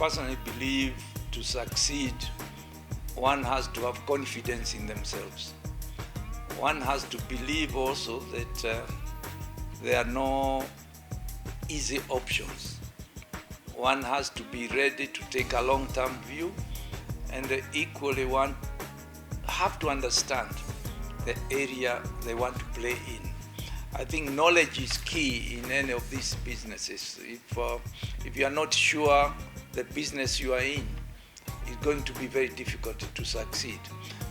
personally believe to succeed, one has to have confidence in themselves. One has to believe also that there are no easy options. One has to be ready to take a long-term view, and equally one have to understand the area they want to play in. I think knowledge is key in any of these businesses. If you are not sure the business you are in, it's going to be very difficult to succeed.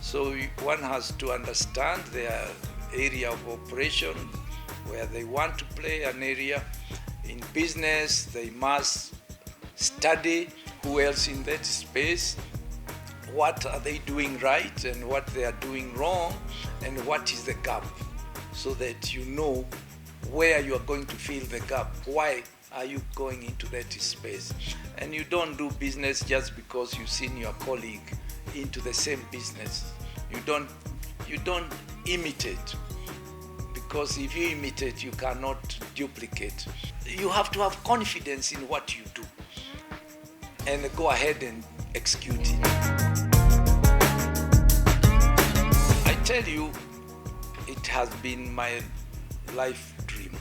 So one has to understand their area of operation, where they want to play an area. In business, they must study who else in that space, what are they doing right and what they are doing wrong, and what is the gap, so that you know where you are going to fill the gap. Why are you going into that space? And you don't do business just because you've seen your colleague into the same business. You don't imitate, because if you imitate, you cannot duplicate. You have to have confidence in what you do and go ahead and execute it. I tell you, it has been my life dream.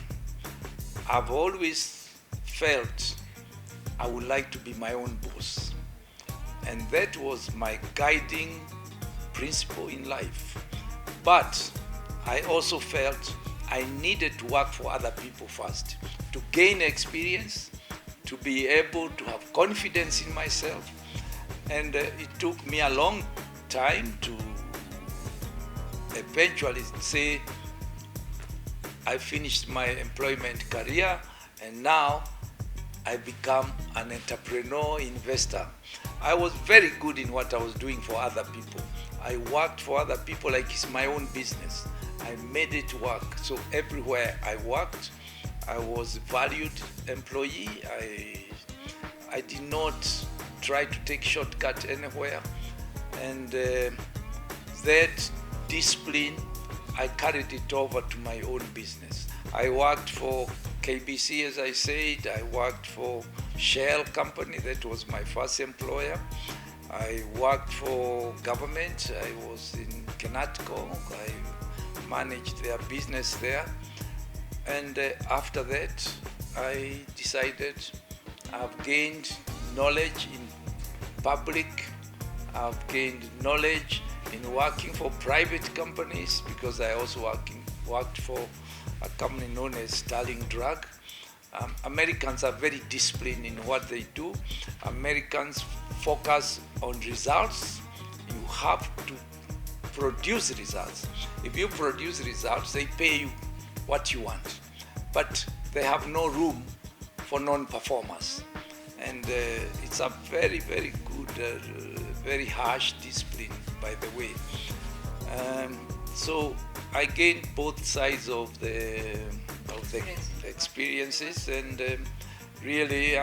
I've always felt I would like to be my own boss, and that was my guiding principle in life. But I also felt I needed to work for other people first, to gain experience, to be able to have confidence in myself. And it took me a long time to eventually say I finished my employment career, and now I become an entrepreneur, investor. I was very good in what I was doing for other people. I worked for other people like it's my own business. I made it work. So everywhere I worked, I was a valued employee. I did not try to take shortcut anywhere. And that discipline, I carried it over to my own business. I worked for KBC, as I said. I worked for Shell company. That was my first employer. I worked for government. I was in Kenatco. I managed their business there. And after that, I decided I've gained knowledge in public. I've gained knowledge in working for private companies, because I also worked for a company known as Sterling Drug. Americans are very disciplined in what they do. Americans focus on results. You have to produce results. If you produce results, they pay you what you want. But they have no room for non-performers. And it's a very, very good, very harsh discipline, by the way. So I gained both sides of the experiences, and really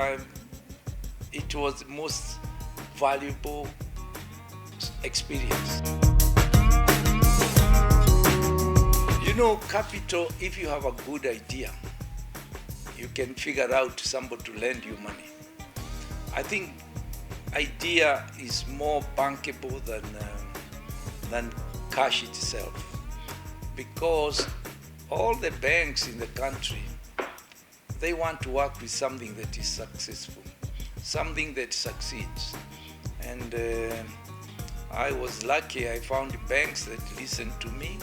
it was the most valuable experience. You know, capital, if you have a good idea, you can figure out somebody to lend you money. I think idea is more bankable than cash itself, because all the banks in the country, they want to work with something that is successful, something that succeeds. And I was lucky. I found banks that listened to me.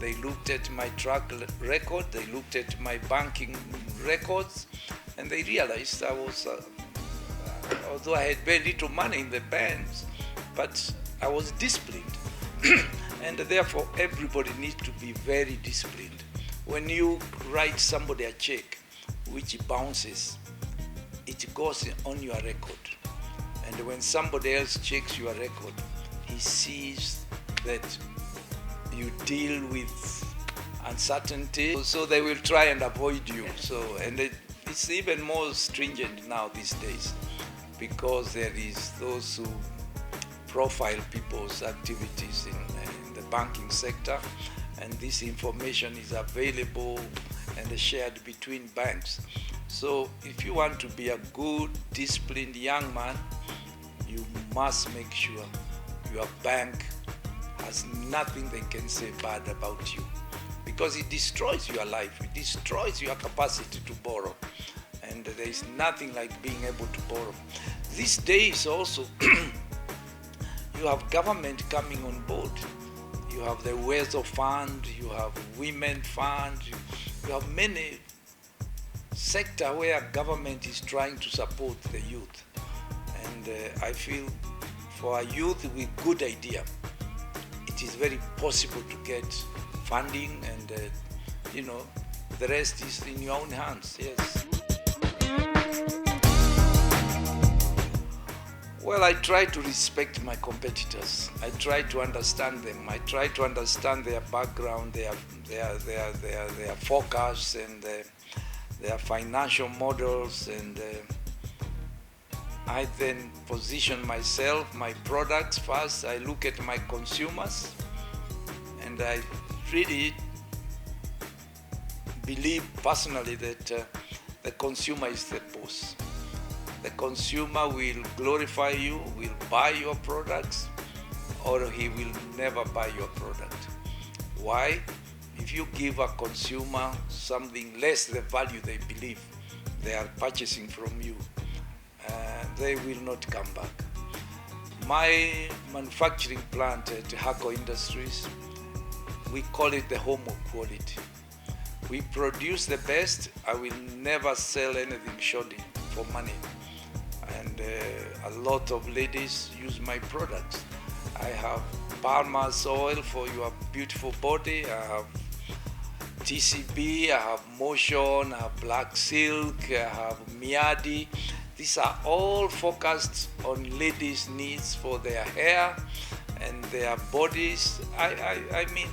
They looked at my track record, they looked at my banking records, and they realized I was, although I had very little money in the banks, but I was disciplined. And therefore, everybody needs to be very disciplined. When you write somebody a check which bounces, it goes on your record. And when somebody else checks your record, he sees that you deal with uncertainty, so they will try and avoid you. So, and it's even more stringent now these days, because there is those who profile people's activities in the banking sector, and this information is available and shared between banks. So if you want to be a good, disciplined young man, you must make sure your bank has nothing they can say bad about you, because it destroys your life, it destroys your capacity to borrow, and there is nothing like being able to borrow. These days also, you have government coming on board. You have the Wealth Fund, you have Women Fund, you have many sectors where government is trying to support the youth. And I feel for a youth with good idea, it is very possible to get funding, and the rest is in your own hands. Yes. Well, I try to respect my competitors. I try to understand them. I try to understand their background, their forecasts, and their financial models, and I then position myself, my products first. I look at my consumers, and I really believe personally that the consumer is the boss. The consumer will glorify you, will buy your products, or he will never buy your product. Why? If you give a consumer something less the value they believe they are purchasing from you, they will not come back. My manufacturing plant at Hako Industries, we call it the home of quality. We produce the best. I will never sell anything shoddy for money. And a lot of ladies use my products. I have Palmer's oil for your beautiful body. I have TCB, I have Motion, I have Black Silk, I have Miadi. These are all focused on ladies' needs for their hair and their bodies. I mean,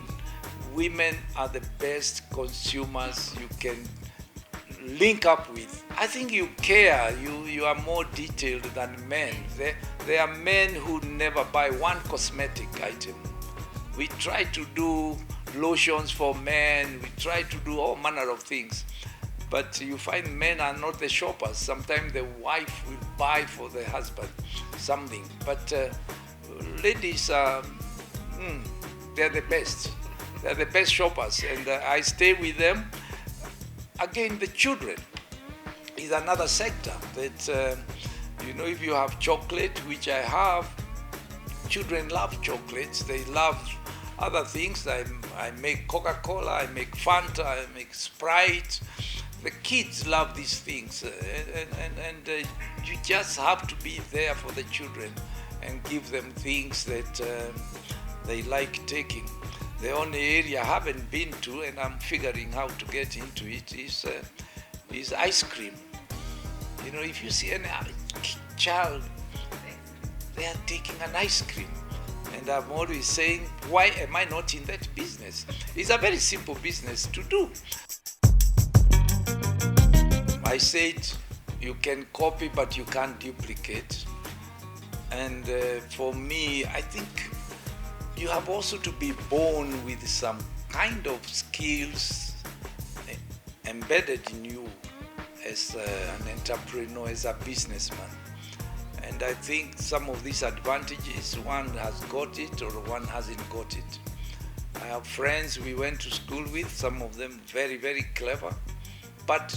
women are the best consumers you can link up with. I think you care, you are more detailed than men. There are men who never buy one cosmetic item. We try to do lotions for men, we try to do all manner of things, but you find men are not the shoppers. Sometimes the wife will buy for the husband something, but ladies are, they're the best. They're the best shoppers, and I stay with them. Again, the children is another sector that, if you have chocolate, which I have, children love chocolates, they love other things. I make Coca-Cola, I make Fanta, I make Sprite. The kids love these things, and you just have to be there for the children and give them things that they like taking. The only area I haven't been to, and I'm figuring how to get into it, is ice cream. If you see any child, they are taking an ice cream. And I'm always saying, why am I not in that business? It's a very simple business to do. I said, you can copy, but you can't duplicate. And for me, I think you have also to be born with some kind of skills embedded in you as an entrepreneur, as a businessman. And I think some of these advantages, one has got it or one hasn't got it. I have friends we went to school with, some of them very, very clever, but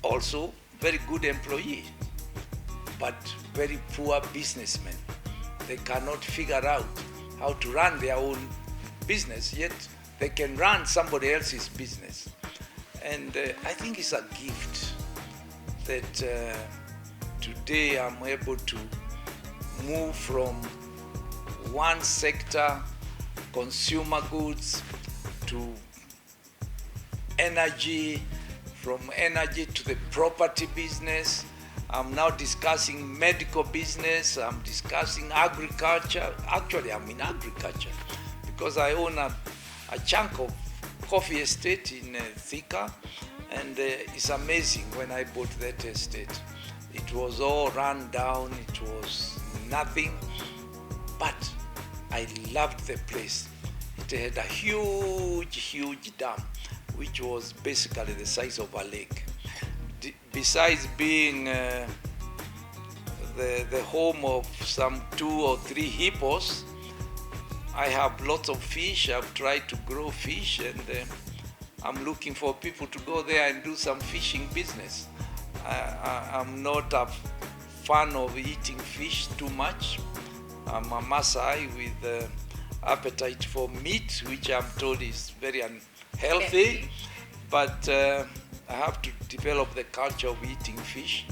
also very good employees, but very poor businessmen. They cannot figure out how to run their own business, yet they can run somebody else's business. And I think it's a gift that today I'm able to move from one sector, consumer goods, to energy, from energy to the property business. I'm now discussing medical business, I'm discussing agriculture. Actually, I'm in agriculture because I own a chunk of coffee estate in Thika, and it's amazing when I bought that estate. It was all run down, it was nothing, but I loved the place. It had a huge, huge dam. which was basically the size of a lake. Besides being the home of some 2 or 3 hippos, I have lots of fish. I've tried to grow fish, and I'm looking for people to go there and do some fishing business. I'm not a fan of eating fish too much. I'm a Maasai with appetite for meat, which I'm told is very unhealthy, but I have to develop the culture of eating fish.